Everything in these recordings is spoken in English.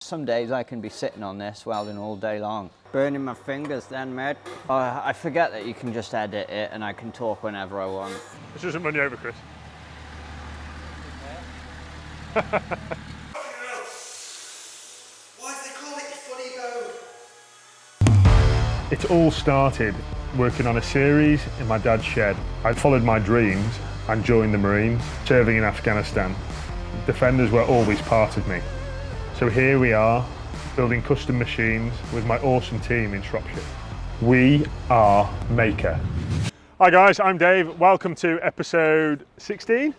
Some days I can be sitting on this welding all day long. Burning my fingers then, mate. I forget that you can just edit it and I can talk whenever I want. This doesn't run you over, Chris. Why do they call it funny bone? It all started working on a series in my dad's shed. I followed my dreams and joined the Marines, serving in Afghanistan. Defenders were always part of me. So here we are, building custom machines with my awesome team in Shropshire. We are Mahker. Hi guys, I'm Dave. Welcome to episode 16.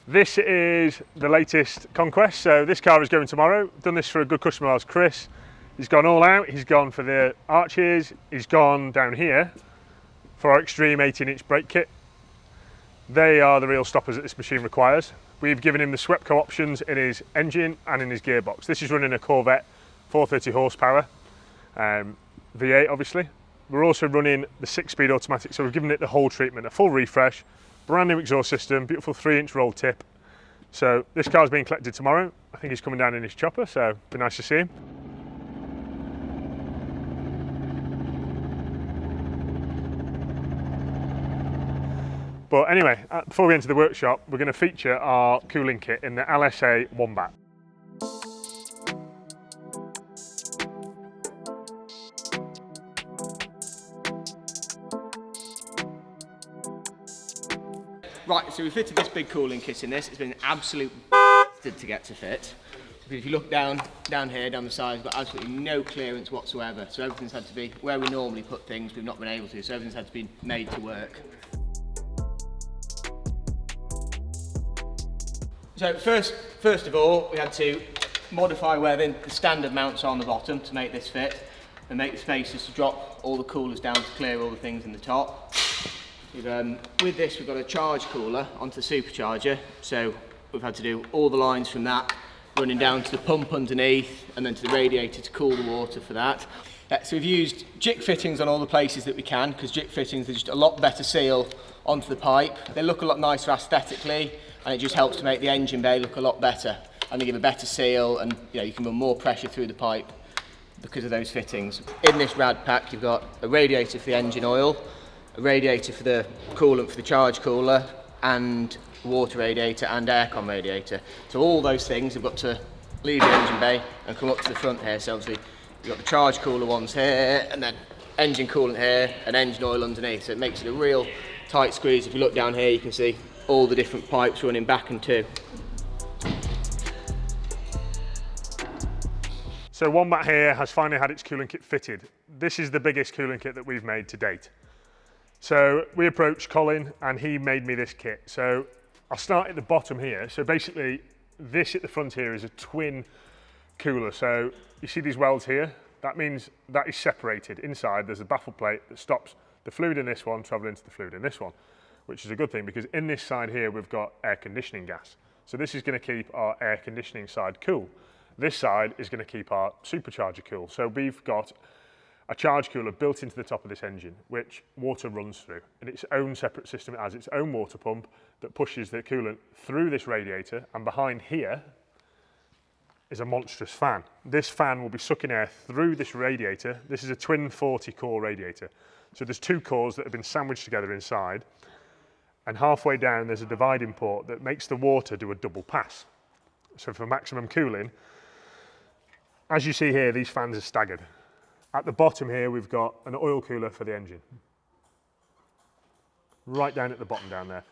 This is the latest conquest. So this car is going tomorrow. Done this for a good customer of ours, Chris. He's gone all out. He's gone for the arches. He's gone down here for our extreme 18-inch brake kit. They are the real stoppers that this machine requires. We've given him the Swepco options in his engine and in his gearbox. This is running a Corvette 430 horsepower, V8 obviously. We're also running the 6-speed automatic, so we've given it the whole treatment, a full refresh, brand new exhaust system, beautiful 3-inch roll tip. So this car's being collected tomorrow. I think he's coming down in his chopper, so it'd be nice to see him. But anyway, before we enter the workshop, we're going to feature our cooling kit in the LSA Wombat. Right, so we fitted this big cooling kit in this. It's been an absolute to get to fit. If you look down here, down the sides, we've got absolutely no clearance whatsoever. So everything's had to be, where we normally put things, we've not been able to, so everything's had to be made to work. So first of all, we had to modify where the standard mounts are on the bottom to make this fit and make the spaces to drop all the coolers down to clear all the things in the top. With this, we've got a charge cooler onto the supercharger, so we've had to do all the lines from that running down to the pump underneath and then to the radiator to cool the water for that. So we've used jig fittings on all the places that we can, because jig fittings are just a lot better seal onto the pipe. They look a lot nicer aesthetically, and it just helps to make the engine bay look a lot better, and they give a better seal, and you can run more pressure through the pipe because of those fittings. In this rad pack, you've got a radiator for the engine oil, a radiator for the coolant for the charge cooler, and water radiator and aircon radiator. So all those things have got to leave the engine bay and come up to the front here. So obviously you've got the charge cooler ones here, and then engine coolant here, and engine oil underneath. So it makes it a real tight squeeze. If you look down here, you can see all the different pipes running back and to. So Wombat here has finally had its cooling kit fitted. This is the biggest cooling kit that we've made to date. So we approached Colin and he made me this kit. So I'll start at the bottom here. So basically this at the front here is a twin cooler. So you see these welds here? That means that is separated. Inside there's a baffle plate that stops the fluid in this one traveling to the fluid in this one, which is a good thing because in this side here we've got air conditioning gas. So this is going to keep our air conditioning side cool. This side is going to keep our supercharger cool. So we've got a charge cooler built into the top of this engine, which water runs through, and its own separate system. It has its own water pump that pushes the coolant through this radiator, and behind here is a monstrous fan. This fan will be sucking air through this radiator. This is a twin 40 core radiator. So there's two cores that have been sandwiched together inside, and halfway down there's a dividing port that makes the water do a double pass. So for maximum cooling, as you see here, these fans are staggered. At the bottom here, we've got an oil cooler for the engine. Right down at the bottom down there.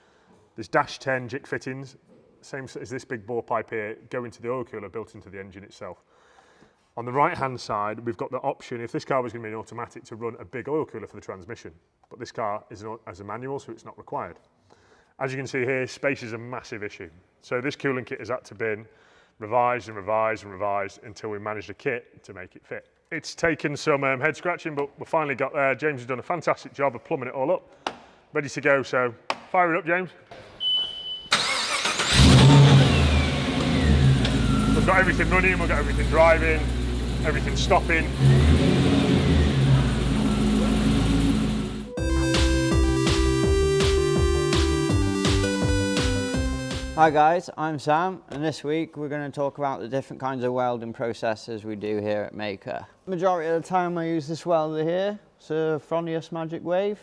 There's dash 10 jig fittings, same as this big bore pipe here, go into the oil cooler built into the engine itself. On the right-hand side, we've got the option, if this car was going to be an automatic, to run a big oil cooler for the transmission. But this car is as a manual, so it's not required. As you can see here, space is a massive issue. So this cooling kit has had to be revised and revised and revised until we managed a kit to make it fit. It's taken some head scratching, but we finally got there. James has done a fantastic job of plumbing it all up. Ready to go, so fire it up, James. We've got everything running, we've got everything driving, everything stopping. Hi guys, I'm Sam, and this week we're going to talk about the different kinds of welding processes we do here at Mahker. Majority of the time I use this welder here. It's a Fronius Magic Wave.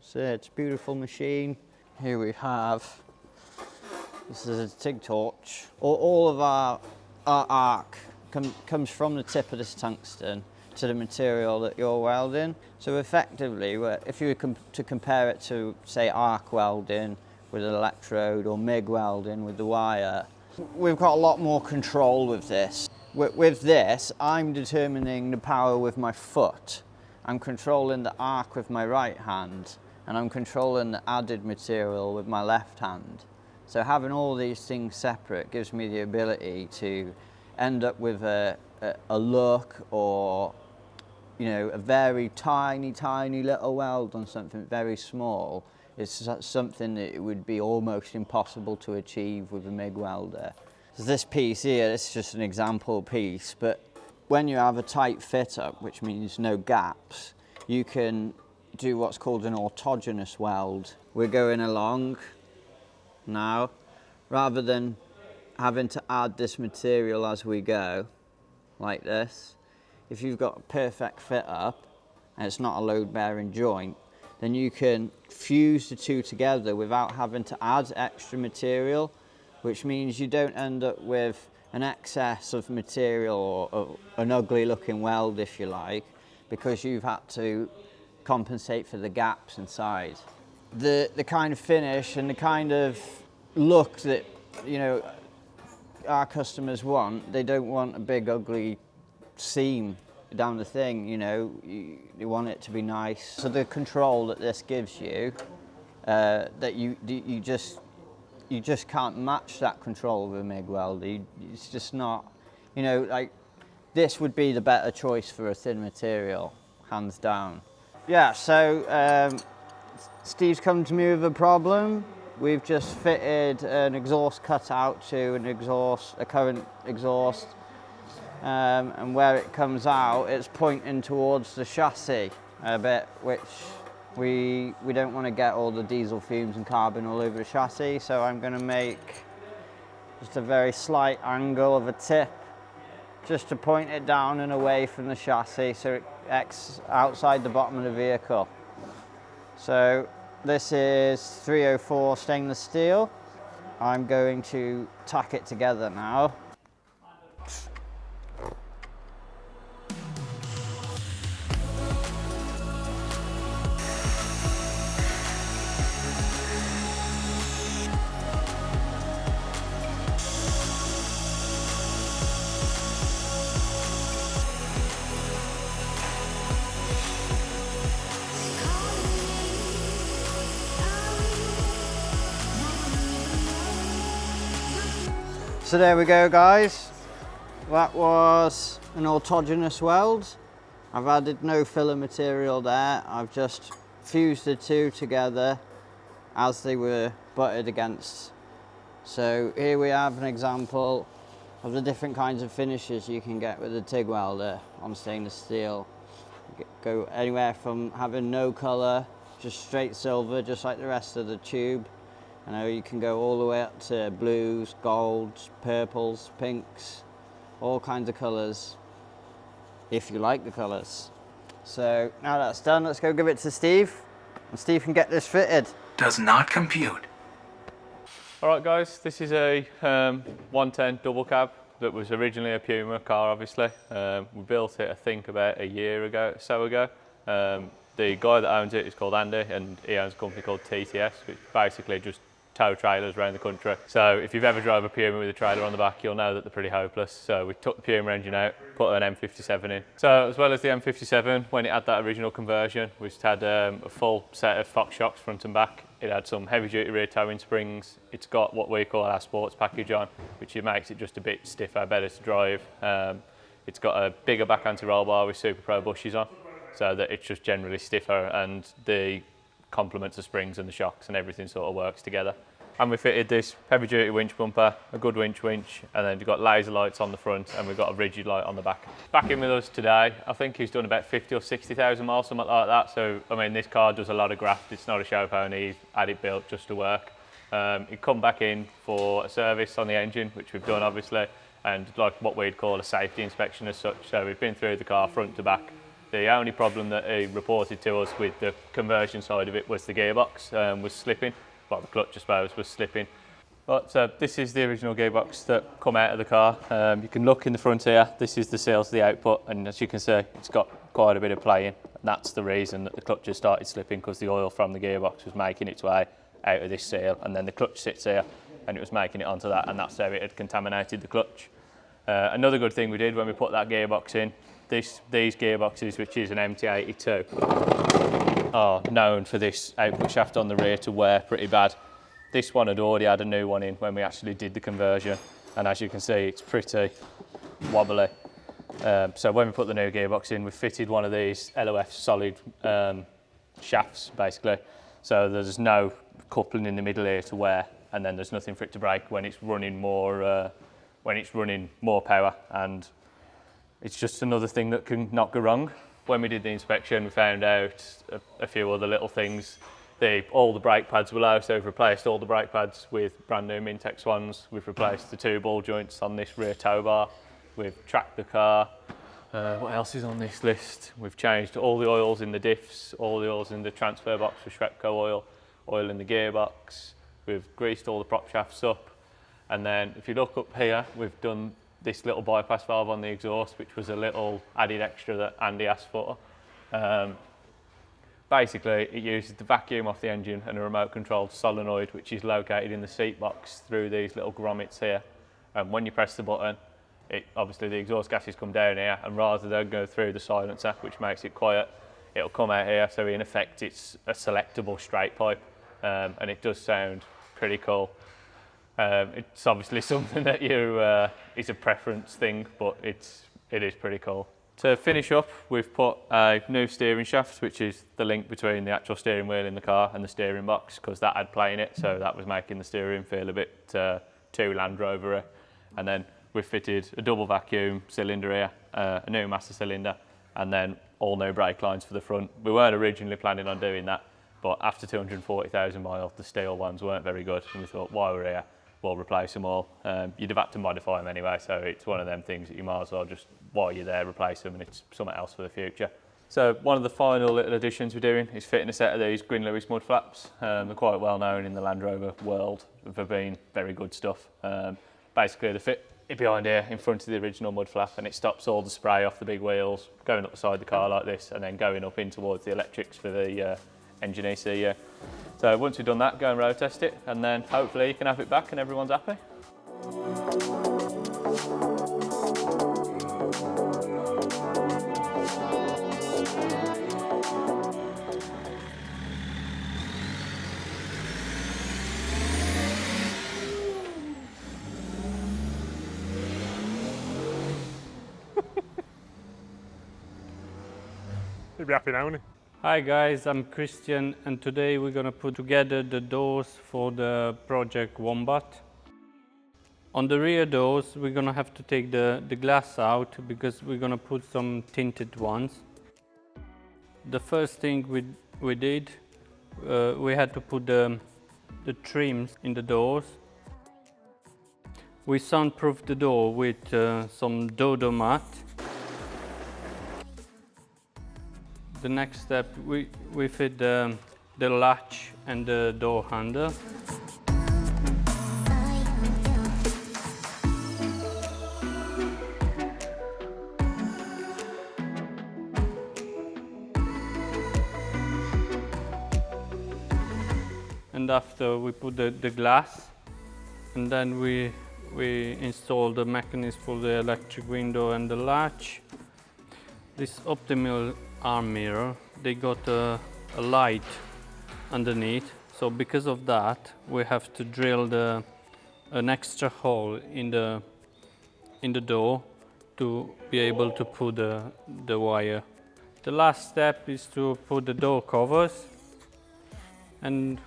It's a beautiful machine. Here we have, this is a TIG torch. All of our arc comes from the tip of this tungsten to the material that you're welding. So effectively, if you were to compare it to, say, arc welding with an electrode or MIG welding with the wire, we've got a lot more control with this. With this, I'm determining the power with my foot. I'm controlling the arc with my right hand, and I'm controlling the added material with my left hand. So having all these things separate gives me the ability to end up with a look, or a very tiny little weld on something very small. It's something that it would be almost impossible to achieve with a MIG welder. So this piece here, this is just an example piece, but when you have a tight fit up, which means no gaps, you can do what's called an autogenous weld. We're going along now, rather than having to add this material as we go, like this. If you've got a perfect fit up and it's not a load bearing joint, then you can fuse the two together without having to add extra material, which means you don't end up with an excess of material or an ugly looking weld, if you like, because you've had to compensate for the gaps inside. The kind of finish and the kind of look that our customers want, they don't want a big ugly seam down the thing, you want it to be nice. So the control that this gives you, that you just can't match that control with a MIG welder. It's just not, like this would be the better choice for a thin material, hands down. Yeah, so Steve's come to me with a problem. We've just fitted an exhaust cutout to a current exhaust. And where it comes out, it's pointing towards the chassis a bit, which we don't want to get all the diesel fumes and carbon all over the chassis, so I'm going to make just a very slight angle of a tip just to point it down and away from the chassis so it's outside the bottom of the vehicle. So this is 304 stainless steel. I'm going to tack it together now. So there we go, guys. That was an autogenous weld. I've added no filler material there. I've just fused the two together as they were butted against. So here we have an example of the different kinds of finishes you can get with a TIG welder on stainless steel. Go anywhere from having no color, just straight silver, just like the rest of the tube. You can go all the way up to blues, golds, purples, pinks, all kinds of colours, if you like the colours. So now that's done, let's go give it to Steve, and Steve can get this fitted. Does not compute. Alright guys, this is a 110 double cab that was originally a Puma car, obviously. We built it, I think, about a year ago, so ago. The guy that owns it is called Andy, and he owns a company called TTS, which basically just tow trailers around the country. So if you've ever drove a Puma with a trailer on the back, you'll know that they're pretty hopeless. So we took the Puma engine out, put an M57 in. So as well as the M57, when it had that original conversion, we just had a full set of Fox shocks front and back. It had some heavy duty rear towing springs. It's got what we call our sports package on, which makes it just a bit stiffer, better to drive. It's got a bigger back anti-roll bar with Super Pro bushes on, so that it's just generally stiffer, and the complements the springs and the shocks and everything sort of works together. And we fitted this heavy duty winch bumper, a good winch, and then we've got laser lights on the front, and we've got a rigid light on the back. Back in with us today, I think he's done about 50 or 60,000 miles, something like that. So, I mean, this car does a lot of graft. It's not a show pony, he's had it built just to work. It come back in for a service on the engine, which we've done obviously, and like what we'd call a safety inspection as such. So we've been through the car front to back. The only problem that he reported to us with the conversion side of it was the gearbox was slipping. Well, the clutch, I suppose, was slipping. But this is the original gearbox that come out of the car. You can look in the front here. This is the seals to the output, and as you can see, it's got quite a bit of play in. And that's the reason that the clutch has started slipping, because the oil from the gearbox was making its way out of this seal, and then the clutch sits here, and it was making it onto that, and that's how it had contaminated the clutch. Another good thing we did when we put that gearbox in, these gearboxes, which is an MT82, are known for this output shaft on the rear to wear pretty bad. This one had already had a new one in when we actually did the conversion, and as you can see, it's pretty wobbly. So when we put the new gearbox in, we fitted one of these LOF solid shafts, basically. So there's no coupling in the middle here to wear, and then there's nothing for it to break when it's running more power, and it's just another thing that can not go wrong. When we did the inspection, we found out a few other little things. All the brake pads were low, so we've replaced all the brake pads with brand new Mintex ones. We've replaced the 2 ball joints on this rear tow bar. We've tracked the car. What else is on this list? We've changed all the oils in the diffs, all the oils in the transfer box for Shrepco oil in the gearbox. We've greased all the prop shafts up. And then if you look up here, we've done this little bypass valve on the exhaust, which was a little added extra that Andy asked for. Basically, it uses the vacuum off the engine and a remote controlled solenoid, which is located in the seat box through these little grommets here. And when you press the button, obviously the exhaust gases come down here, and rather than go through the silencer, which makes it quiet, it'll come out here. So in effect, it's a selectable straight pipe, and it does sound pretty cool. It's obviously something that is a preference thing, but it is pretty cool. To finish up, we've put a new steering shaft, which is the link between the actual steering wheel in the car and the steering box, because that had play in it, so that was making the steering feel a bit too Land Rover-y. And then we've fitted a double vacuum cylinder here, a new master cylinder, and then all new brake lines for the front. We weren't originally planning on doing that, but after 240,000 miles, the steel ones weren't very good, and we thought, while we're here, we'll replace them all. You'd have had to modify them anyway, so it's one of them things that you might as well just, while you're there, replace them, and it's something else for the future. So one of the final little additions we're doing is fitting a set of these Gwyn Lewis mud flaps. They're quite well known in the Land Rover world for being very good stuff. Basically, they fit behind here in front of the original mud flap, and it stops all the spray off the big wheels going up the side of the car like this, and then going up in towards the electrics for the engine ECU. So once we've done that, go and road test it, and then hopefully you can have it back and everyone's happy. He'll be happy now, won't he? Hi guys, I'm Christian, and today we're going to put together the doors for the project Wombat. On the rear doors, we're going to have to take the glass out because we're going to put some tinted ones. The first thing we did, we had to put the trims in the doors. We soundproofed the door with some Dodo mat. The next step, we fit the latch and the door handle. And after we put the glass, and then we install the mechanism for the electric window and the latch. This optimal arm mirror, they got a light underneath, so because of that we have to drill an extra hole in the door to be able to put the wire. The last step is to put the door covers, and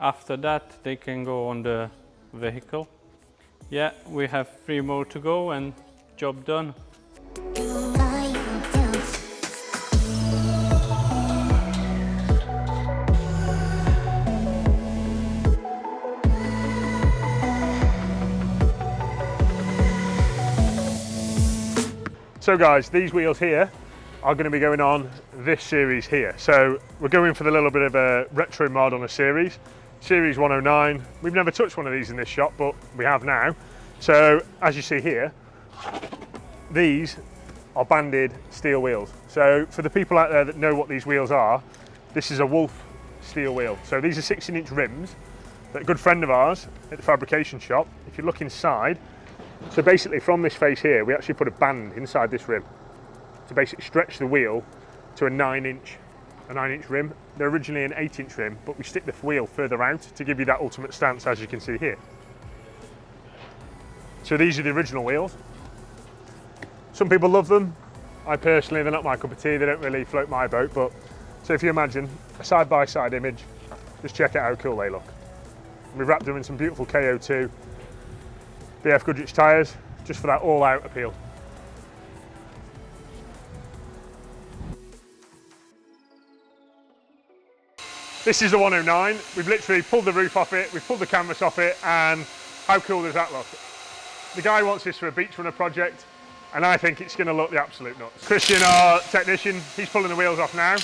after that they can go on the vehicle. Yeah, we have 3 more to go and job done. So guys, these wheels here are going to be going on this series here. So we're going for the little bit of a retro mod on a series 109. We've never touched one of these in this shop, but we have now. So as you see here, these are banded steel wheels. So for the people out there that know what these wheels are, this is a Wolf steel wheel. So these are 16-inch rims that a good friend of ours at the fabrication shop, if you look inside, so basically from this face here, we actually put a band inside this rim to basically stretch the wheel to a 9-inch rim. They're originally an 8-inch rim, but we stick the wheel further out to give you that ultimate stance, as you can see here. So these are the original wheels. Some people love them. I personally, they're not my cup of tea. They don't really float my boat, but so if you imagine a side-by-side image, just check out how cool they look. We've wrapped them in some beautiful KO2 BF Goodrich tyres, just for that all-out appeal. This is the 109. We've literally pulled the roof off it, we've pulled the canvas off it, and how cool does that look? The guy wants this for a beach runner project, and I think it's going to look the absolute nuts. Christian, our technician, he's pulling the wheels off now,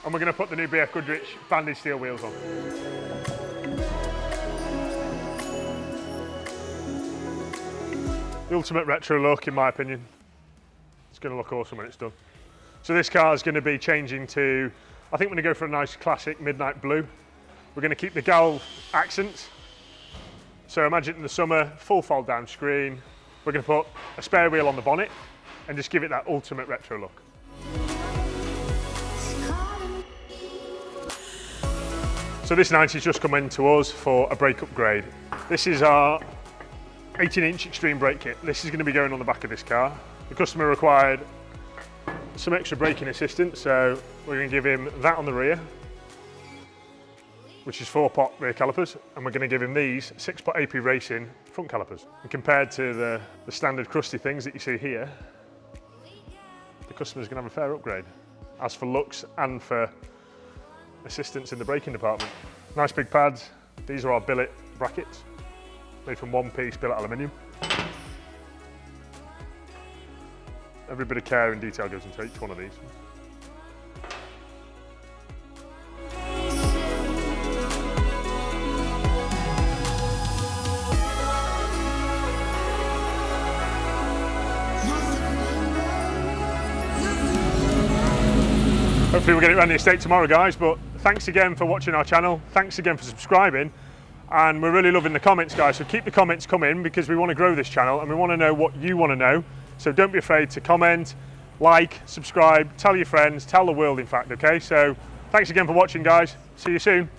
and we're going to put the new BF Goodrich banded steel wheels on. The ultimate retro look, in my opinion. It's going to look awesome when it's done. So this car is going to be changing to, I think we're going to go for a nice classic midnight blue. We're going to keep the gal accents. So imagine in the summer, full fold down screen. We're going to put a spare wheel on the bonnet and just give it that ultimate retro look. So this 90's just come in to us for a brake upgrade. This is our 18-inch extreme brake kit. This is going to be going on the back of this car. The customer required some extra braking assistance, so we're going to give him that on the rear, which is 4-pot rear calipers, and we're going to give him these 6-pot AP Racing front calipers. And compared to the standard crusty things that you see here, the customer's going to have a fair upgrade, as for looks and for assistance in the braking department. Nice big pads. These are our billet brackets, made from one-piece billet aluminium. Every bit of care and detail goes into each one of these. Hopefully we'll get it around the estate tomorrow, guys, but thanks again for watching our channel. Thanks again for subscribing. And we're really loving the comments, guys, so keep the comments coming, because we want to grow this channel and we want to know what you want to know. So don't be afraid to comment, like, subscribe, tell your friends, tell the world, in fact, okay? So thanks again for watching, guys. See you soon.